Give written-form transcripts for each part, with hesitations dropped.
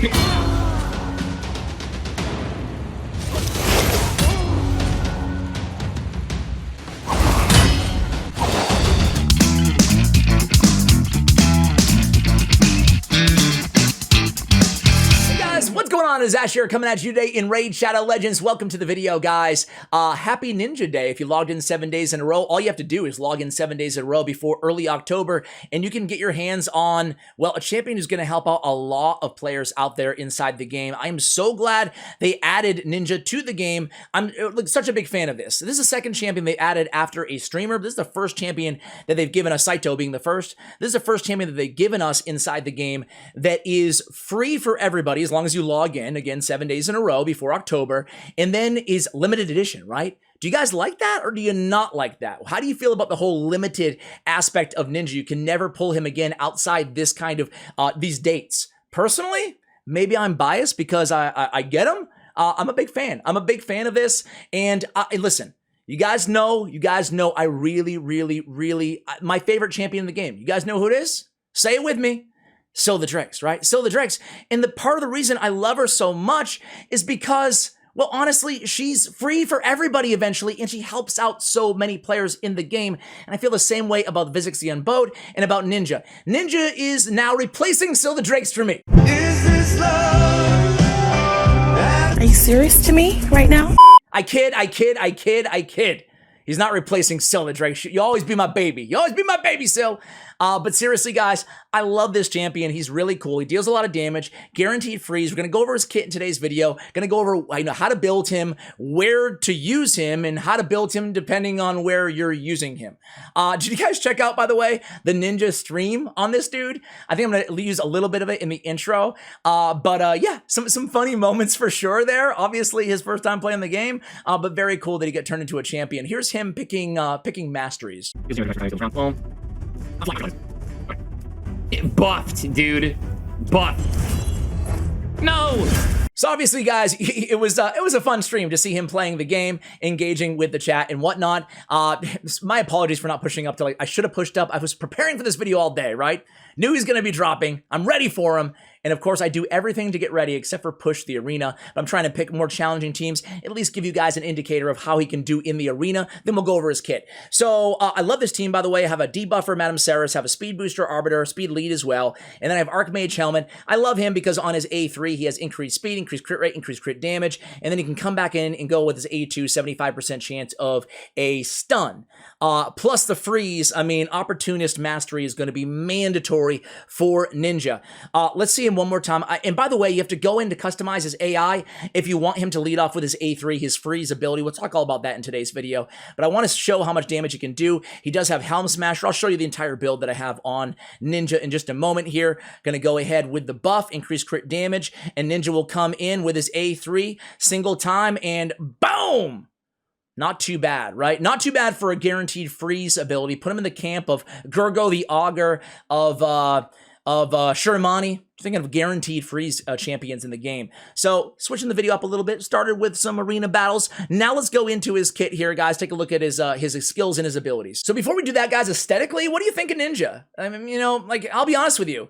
What's going on? It's Ash here coming at you today in Raid Shadow Legends. Welcome to the video, guys. Happy Ninja Day. If you logged in 7 days in a row, all you have to do is log in 7 days in a row before early October, and you can get your hands on, well, a champion who's going to help out a lot of players out there inside the game. I am so glad they added Ninja to the game. I'm such a big fan of this. This is the second champion they added after a streamer. This is the first champion that they've given us, Saito being the first. This is the first champion that they've given us inside the game that is free for everybody as long as you log in, again, 7 days in a row before October, and then is limited edition, right? Do you guys like that or do you not like that? How do you feel about the whole limited aspect of Ninja? You can never pull him again outside this kind of, these dates. Personally, maybe I'm biased because I get him. I'm a big fan. I'm a big fan of this. And listen, you guys know I really, my favorite champion in the game. You guys know who it is? Say it with me. Scyl the Drix, right? Scyl the Drix. And the part of the reason I love her so much is because, well, honestly, she's free for everybody eventually, and she helps out so many players in the game. And I feel the same way about Visix the Unbowed and about Ninja. Ninja is now replacing Scyl the Drix for me. Is this love? Are you serious to me right now? I kid. He's not replacing Scyl the Drake. You always be my baby. You always be my baby, Scyl. But seriously, guys, I love this champion. He's really cool. He deals a lot of damage, guaranteed freeze. We're going to go over his kit in today's video. Going to go over how to build him, where to use him, and how to build him depending on where you're using him. Did you guys check out, by the way, the Ninja stream on this dude? I think I'm going to use a little bit of it in the intro. Yeah, some funny moments for sure there. Obviously, his first time playing the game, but very cool that he got turned into a champion. Here's him picking masteries. Buffed, dude. Buffed. No! So obviously, guys, it was a fun stream to see him playing the game, engaging with the chat and whatnot. My apologies for not pushing up to I should have pushed up. I was preparing for this video all day, right? Knew he's going to be dropping. I'm ready for him. And of course, I do everything to get ready except for push the arena. But I'm trying to pick more challenging teams, at least give you guys an indicator of how he can do in the arena. Then we'll go over his kit. So I love this team, by the way. I have a debuffer, Madam Saris, have a speed booster, Arbiter, speed lead as well. And then I have Archmage Helmet. I love him because on his A3, he has increased speed, increased crit rate, increased crit damage. And then he can come back in and go with his A2, 75% chance of a stun. Plus the freeze, I mean, Opportunist Mastery is going to be mandatory for Ninja. Let's see him one more time. And by the way, you have to go in to customize his AI if you want him to lead off with his A3, his freeze ability. We'll talk all about that in today's video. But I want to show how much damage he can do. He does have Helm Smasher. I'll show you the entire build that I have on Ninja in just a moment here. Going to go ahead with the buff, increase crit damage, and Ninja will come in with his A3 single time, and boom! Not too bad, right? Not too bad for a guaranteed freeze ability. Put him in the camp of Gurgo the Augur, of Shiramani. Thinking of guaranteed freeze champions in the game. So switching the video up a little bit, started with some arena battles. Now let's go into his kit here, guys. Take a look at his skills and his abilities. So before we do that, guys, aesthetically, what do you think of Ninja? I mean, I'll be honest with you.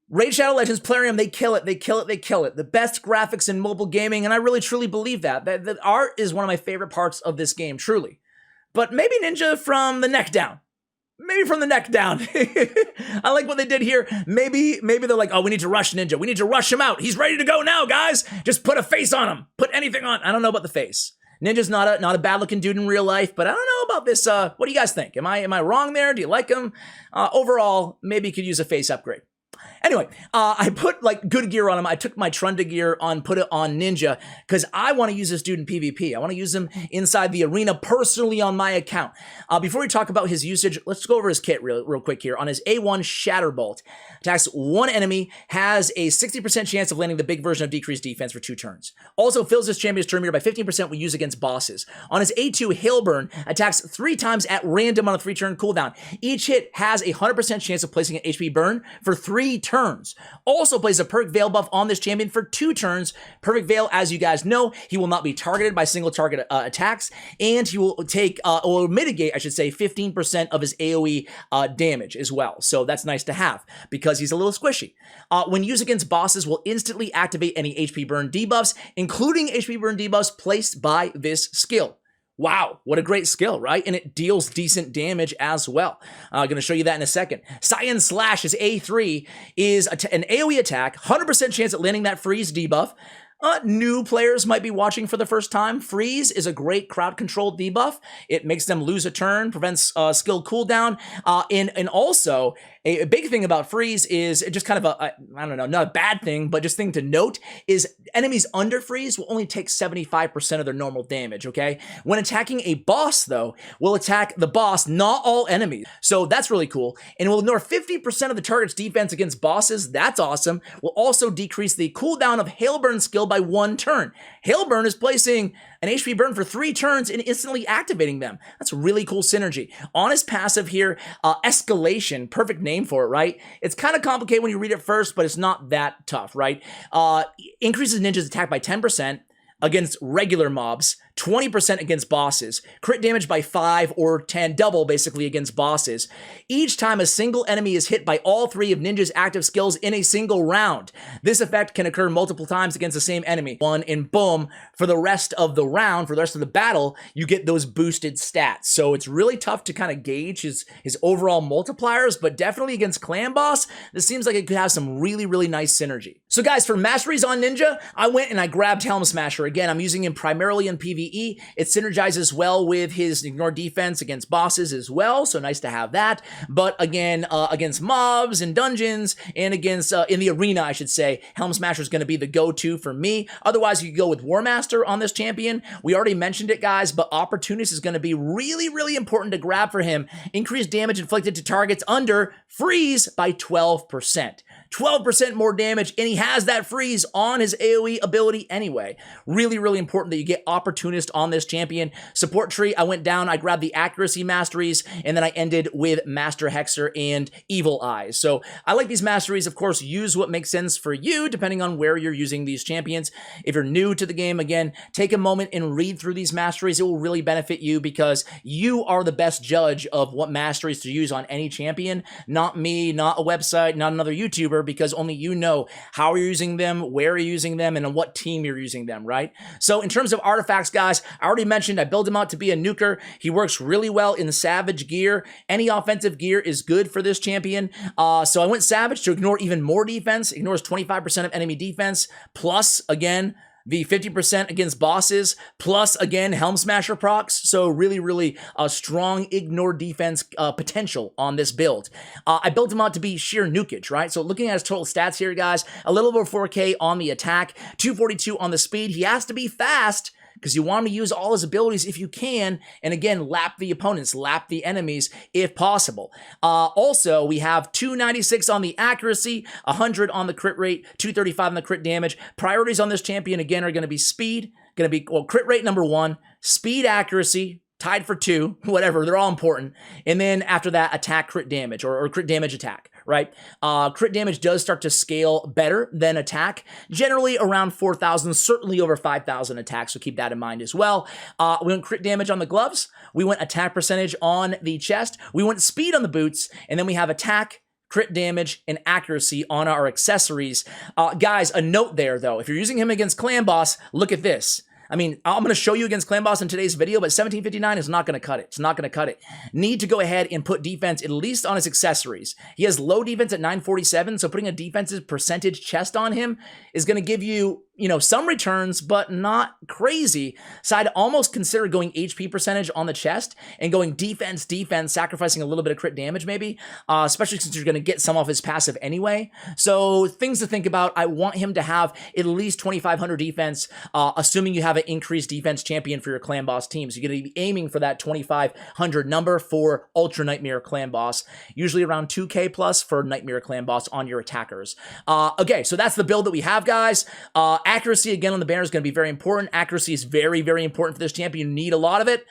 Raid Shadow Legends, Plarium, they kill it. The best graphics in mobile gaming, and I really truly believe that. The art is one of my favorite parts of this game, truly. But maybe Ninja from the neck down. Maybe from the neck down. I like what they did here. Maybe they're like, oh, we need to rush Ninja. We need to rush him out. He's ready to go now, guys. Just put a face on him. Put anything on. I don't know about the face. Ninja's not a bad-looking dude in real life, but I don't know about this. What do you guys think? Am I wrong there? Do you like him? Overall, maybe he could use a face upgrade. Anyway, I put good gear on him. I took my Trunda gear on, put it on Ninja because I want to use this dude in PvP. I want to use him inside the arena personally on my account. Before we talk about his usage, let's go over his kit real quick here. On his A1 Shatterbolt, attacks one enemy, has a 60% chance of landing the big version of decreased defense for 2 turns. Also fills his champion's turn meter by 15% when used against bosses. On his A2 Hailburn, attacks 3 times at random on a 3-turn cooldown. Each hit has a 100% chance of placing an HP burn for 3 turns. turns. Also plays a Perfect Veil buff on this champion for 2 turns. Perfect Veil, as you guys know, he will not be targeted by single target attacks, and he will take, or mitigate, I should say, 15% of his AoE damage as well. So that's nice to have because he's a little squishy. When used against bosses, will instantly activate any HP burn debuffs, including HP burn debuffs placed by this skill. Wow, what a great skill, right? And it deals decent damage as well. I'm going to show you that in a second. Scion Slash, his A3, is an AoE attack, 100% chance at landing that freeze debuff. New players might be watching for the first time. Freeze is a great crowd control debuff. It makes them lose a turn, prevents skill cooldown, and also a big thing about freeze is just kind of I don't know, not a bad thing, but just thing to note is enemies under freeze will only take 75% of their normal damage, okay? When attacking a boss, though, will attack the boss, not all enemies. So that's really cool. And will ignore 50% of the target's defense against bosses. That's awesome. Will also decrease the cooldown of Hailburn skill by 1 turn. Hailburn is placing an HP burn for 3 turns and instantly activating them. That's really cool synergy. On his passive here, Escalation, perfect name for it, right? It's kind of complicated when you read it first, but it's not that tough, right? Increases ninjas attack by 10% against regular mobs, 20% against bosses, crit damage by 5 or 10, double basically against bosses. Each time a single enemy is hit by all 3 of Ninja's active skills in a single round. This effect can occur multiple times against the same enemy. One, and boom, for the rest of the round, for the rest of the battle, you get those boosted stats. So it's really tough to kind of gauge his overall multipliers, but definitely against Clan Boss, this seems like it could have some really, really nice synergy. So guys, for masteries on Ninja, I went and I grabbed Helm Smasher. Again, I'm using him primarily in PvE. It synergizes well with his ignore defense against bosses as well, so nice to have that. But again, against mobs and dungeons and against, in the arena, I should say, Helm Smasher is going to be the go-to for me. Otherwise, you could go with War Master on this champion. We already mentioned it, guys, but Opportunist is going to be really, really important to grab for him. Increased damage inflicted to targets under freeze by 12%. 12% more damage, and he has that freeze on his AoE ability anyway. Really, really important that you get Opportunist on this champion. Support tree, I went down, I grabbed the accuracy masteries, and then I ended with Master Hexer and Evil Eyes. So I like these masteries. Of course, use what makes sense for you, depending on where you're using these champions. If you're new to the game, again, take a moment and read through these masteries. It will really benefit you because you are the best judge of what masteries to use on any champion. Not me, not a website, not another YouTuber, because only you know how you're using them, where you're using them, and on what team you're using them, right? So in terms of artifacts, guys, I already mentioned I built him out to be a nuker. He works really well in Savage gear. Any offensive gear is good for this champion. So I went Savage to ignore even more defense. Ignores 25% of enemy defense, plus, again, the 50% against bosses, plus, again, Helm Smasher procs. So really, really strong ignore defense potential on this build. I built him out to be sheer nukage, right? So looking at his total stats here, guys, a little over 4K on the attack, 242 on the speed. He has to be fast, because you want him to use all his abilities if you can, and again, lap the opponents, lap the enemies if possible. Also, we have 296 on the accuracy, 100 on the crit rate, 235 on the crit damage. Priorities on this champion, again, are going to be speed, going to be, well, crit rate number 1, speed accuracy, tied for 2, whatever, they're all important. And then after that, attack crit damage, or crit damage attack, right? Crit damage does start to scale better than attack, generally around 4,000, certainly over 5,000 attacks, so keep that in mind as well. We went crit damage on the gloves, we went attack percentage on the chest, we went speed on the boots, and then we have attack, crit damage, and accuracy on our accessories. Guys, a note there, though. If you're using him against Clan Boss, look at this. I mean, I'm going to show you against Clan Boss in today's video, but 1759 is not going to cut it. It's not going to cut it. Need to go ahead and put defense at least on his accessories. He has low defense at 947, so putting a defensive percentage chest on him is going to give you, you know, some returns, but not crazy. So I'd almost consider going HP percentage on the chest and going defense, sacrificing a little bit of crit damage maybe, especially since you're going to get some off his passive anyway. So things to think about. I want him to have at least 2,500 defense, assuming you have an increased defense champion for your Clan Boss team. So you're going to be aiming for that 2,500 number for Ultra Nightmare Clan Boss, usually around 2K plus for Nightmare Clan Boss on your attackers. Okay, so that's the build that we have, guys. Accuracy, again, on the banner is going to be very important. Accuracy is very, very important for this champion. You need a lot of it.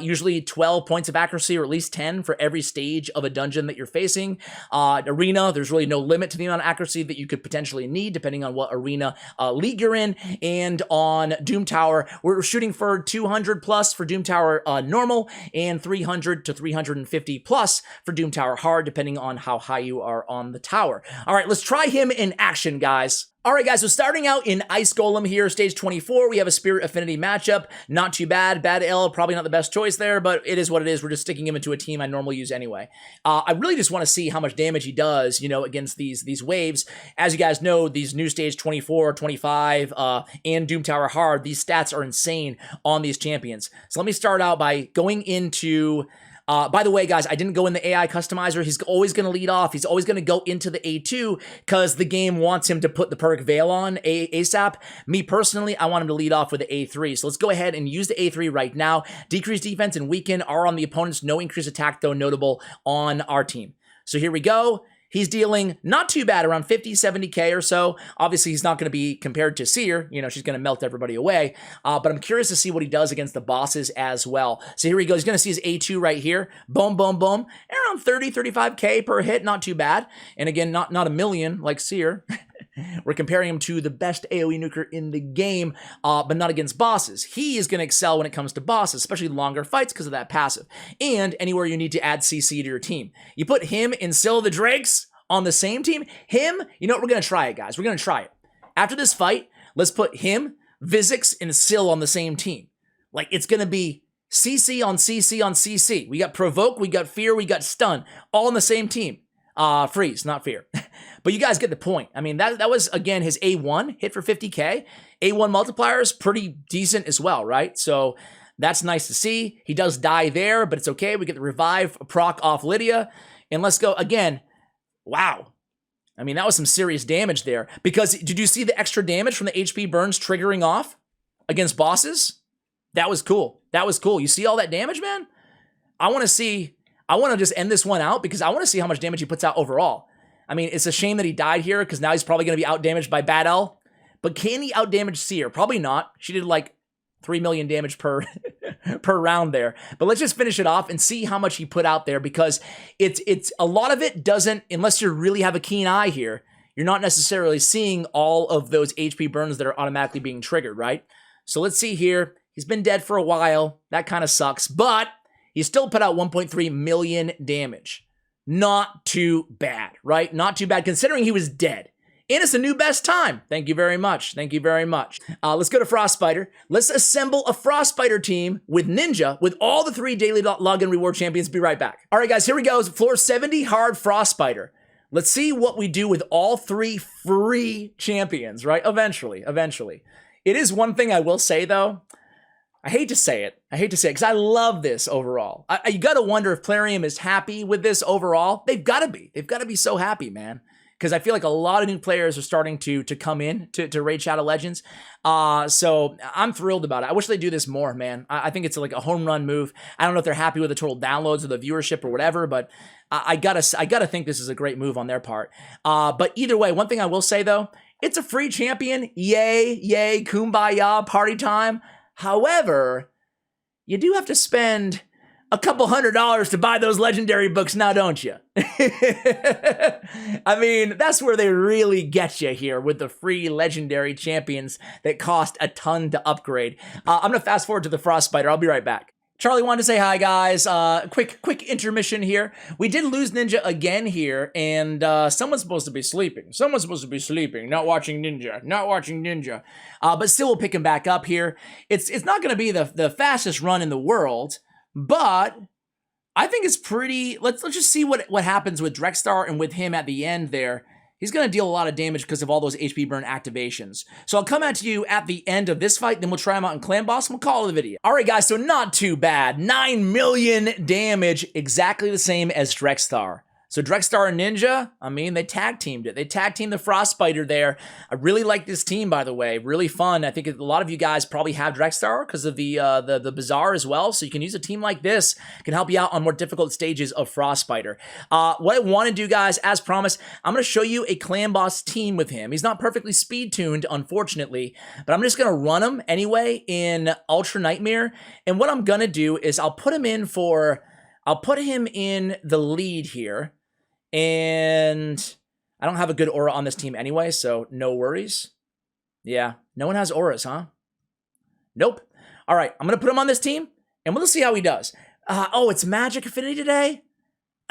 Usually 12 points of accuracy, or at least 10 for every stage of a dungeon that you're facing. Arena, there's really no limit to the amount of accuracy that you could potentially need, depending on what arena league you're in. And on Doom Tower, we're shooting for 200 plus for Doom Tower normal, and 300 to 350 plus for Doom Tower hard, depending on how high you are on the tower. All right, let's try him in action, guys. All right, guys, so starting out in Ice Golem here, stage 24, we have a Spirit Affinity matchup. Not too bad. Bad L, probably not the best choice there, but it is what it is. We're just sticking him into a team I normally use anyway. I really just want to see how much damage he does, you know, against these waves. As you guys know, these new stage 24, 25, and Doom Tower hard, these stats are insane on these champions. So let me start out by going into... by the way, guys, I didn't go in the AI customizer. He's always going to lead off. He's always going to go into the A2 because the game wants him to put the perk Veil on ASAP. Me personally, I want him to lead off with the A3. So let's go ahead and use the A3 right now. Decreased defense and weaken are on the opponents. No increased attack, though, notable on our team. So here we go. He's dealing not too bad, around 50, 70k or so. Obviously, he's not going to be compared to Scyl. You know, she's going to melt everybody away. But I'm curious to see what he does against the bosses as well. So here he goes. He's going to see his A2 right here. Boom, boom, boom. Around 30, 35k per hit. Not too bad. And again, not a million like Scyl. We're comparing him to the best AoE nuker in the game, but not against bosses. He is going to excel when it comes to bosses, especially longer fights because of that passive. And anywhere you need to add CC to your team. You put him and Scyl the Drakes on the same team. Him, you know what? We're going to try it, guys. We're going to try it. After this fight, let's put him, Vizix, and Scyl on the same team. Like, it's going to be CC on CC on CC. We got Provoke, we got Fear, we got Stun, all on the same team. Freeze, not Fear. But you guys get the point. I mean, that was, again, his A1 hit for 50k. A1 multiplier is pretty decent as well, right? So that's nice to see. He does die there, but it's okay. We get the revive proc off Lydia. And let's go again. Wow. I mean, that was some serious damage there. Because did you see the extra damage from the HP burns triggering off against bosses? That was cool. That was cool. You see all that damage, man? I want to just end this one out because I want to see how much damage he puts out overall. I mean, it's a shame that he died here because now he's probably going to be out-damaged by Bad L. But can he out-damage Scyl? Probably not. She did like 3 million damage per per round there. But let's just finish it off and see how much he put out there because it's a lot of it doesn't, unless you really have a keen eye here, you're not necessarily seeing all of those HP burns that are automatically being triggered, right? So let's see here. He's been dead for a while. That kind of sucks. But he still put out 1.3 million damage. Not too bad, right? Not too bad considering he was dead. And it's a new best time. Thank you very much. Thank you very much. Let's go to Frostbiter. Let's assemble a Frostbiter team with Ninja with all the 3 daily login reward champions. Be right back. All right, guys, here we go. Floor 70 hard Frostbiter. Let's see what we do with all 3 free champions, right? Eventually. It is one thing I will say, though. I hate to say it because I love this overall. You got to wonder if Plarium is happy with this overall. They've got to be. They've got to be so happy, man. Because I feel like a lot of new players are starting to come in to Raid Shadow Legends. So I'm thrilled about it. I wish they do this more, man. I think it's like a home run move. I don't know if they're happy with the total downloads or the viewership or whatever, but I gotta think this is a great move on their part. But either way, one thing I will say though, it's a free champion. Yay, yay, kumbaya, party time. However, you do have to spend a couple $100 to buy those legendary books now, don't you? I mean, that's where they really get you here with the free legendary champions that cost a ton to upgrade. I'm going to fast forward to the Frostbiter. I'll be right back. Charlie wanted to say hi, guys. Quick intermission here. We did lose Ninja again here, and someone's supposed to be sleeping. Not watching Ninja. But still, we'll pick him back up here. It's not going to be the fastest run in the world, but I think it's pretty... Let's just see what happens with Drexstar and with him at the end there. He's going to deal a lot of damage because of all those HP burn activations. So I'll come at you at the end of this fight, then we'll try him out in Clan Boss, and we'll call it the video. All right, guys, so not too bad. 9 million damage, exactly the same as Drexstar. So Drexstar and Ninja, I mean, they tag teamed it. They tag teamed the Frostbiter there. I really like this team, by the way. Really fun. I think a lot of you guys probably have Drexstar because of the Bazaar as well. So you can use a team like this. It can help you out on more difficult stages of Frostbiter. What I want to do, guys, as promised, I'm going to show you a clan boss team with him. He's not perfectly speed tuned, unfortunately, but I'm just going to run him anyway in Ultra Nightmare. And what I'm going to do is I'll put him in the lead here. And I don't have a good aura on this team anyway, so no worries. Yeah, no one has auras, huh? Nope. All right, I'm going to put him on this team, and we'll see how he does. Oh, it's Magic Affinity today?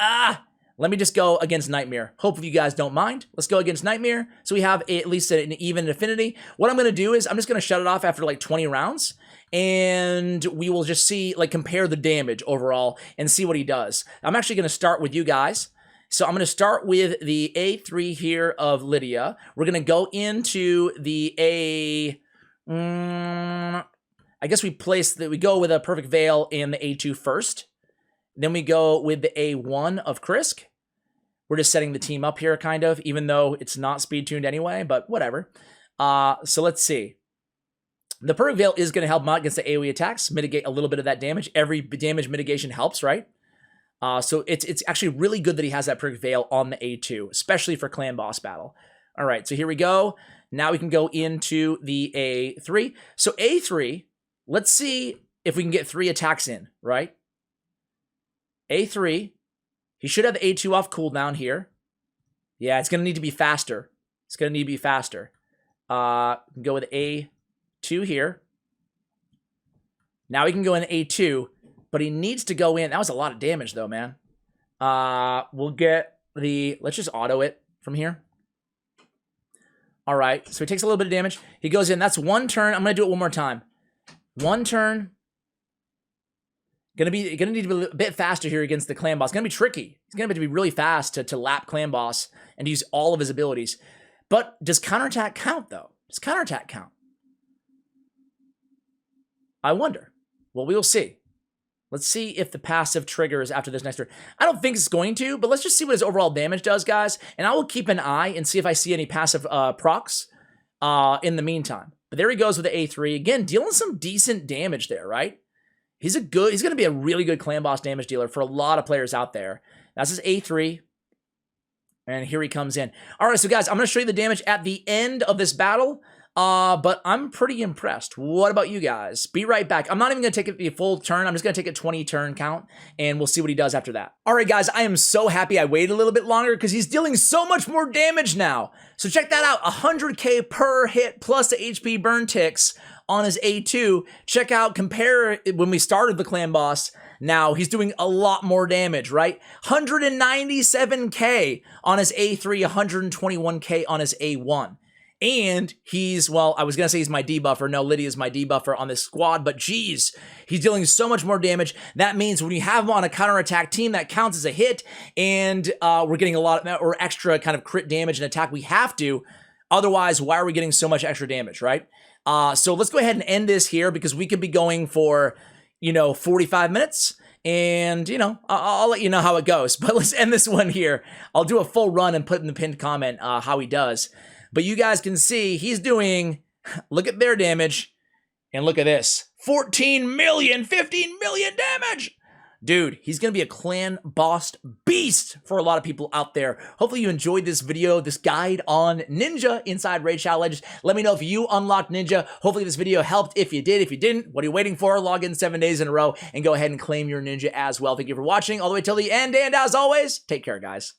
Let me just go against Nightmare. Hopefully you guys don't mind. Let's go against Nightmare, so we have at least an even affinity. What I'm going to do is I'm just going to shut it off after like 20 rounds, and we will just see, like, compare the damage overall and see what he does. I'm actually going to start with you guys. So I'm going to start with the A3 here of Lydia. We're going to go into the I guess we go with a Perfect Veil in the A2 first. Then we go with the A1 of Krisk. We're just setting the team up here, kind of, even though it's not speed tuned anyway, but whatever. So let's see. The Perfect Veil is going to help him out against the AoE attacks, mitigate a little bit of that damage. Every damage mitigation helps, right? So it's actually really good that he has that Perfect Veil on the A2, especially for clan boss battle. All right, so here we go. Now we can go into the A3. So A3, let's see if we can get 3 attacks in, right? A3, he should have the A2 off cooldown here. Yeah, it's going to need to be faster. It's going to need to be faster. We can go with A2 here. Now we can go in A2. But he needs to go in. That was a lot of damage, though, man. We'll get the... Let's just auto it from here. All right. So he takes a little bit of damage. He goes in. That's 1 turn. I'm going to do it one more time. 1 turn. Gonna need to be a bit faster here against the clan boss. It's going to be tricky. He's going to have to be really fast to lap clan boss and use all of his abilities. But does counterattack count, though? Does counterattack count? I wonder. Well, we will see. Let's see if the passive triggers after this next turn. I don't think it's going to, but let's just see what his overall damage does, guys. And I will keep an eye and see if I see any passive procs in the meantime. But there he goes with the A3. Again, dealing some decent damage there, right? He's going to be a really good clan boss damage dealer for a lot of players out there. That's his A3. And here he comes in. All right, so guys, I'm going to show you the damage at the end of this battle. But I'm pretty impressed. What about you guys? Be right back. I'm not even going to take it the full turn. I'm just going to take a 20 turn count, and we'll see what he does after that. All right, guys, I am so happy I waited a little bit longer because he's dealing so much more damage now. So check that out. 100k per hit plus the HP burn ticks on his A2. Check out, compare it when we started the clan boss. Now he's doing a lot more damage, right? 197k on his A3, 121k on his A1. And he's, well, I was going to say he's my debuffer. No, Lydia's my debuffer on this squad, but geez, he's dealing so much more damage. That means when you have him on a counterattack team, that counts as a hit, and we're getting a lot of, or extra kind of crit damage and attack. We have to. Otherwise, why are we getting so much extra damage, right? So let's go ahead and end this here because we could be going for, 45 minutes. And, I'll let you know how it goes. But let's end this one here. I'll do a full run and put in the pinned comment how he does. But you guys can see he's doing, look at their damage, and look at this. 14 million, 15 million damage. Dude, he's going to be a clan boss beast for a lot of people out there. Hopefully you enjoyed this video, this guide on Ninja inside Raid Shadow Legends. Let me know if you unlocked Ninja. Hopefully this video helped. If you did, if you didn't, what are you waiting for? Log in 7 days in a row and go ahead and claim your Ninja as well. Thank you for watching all the way till the end. And as always, take care, guys.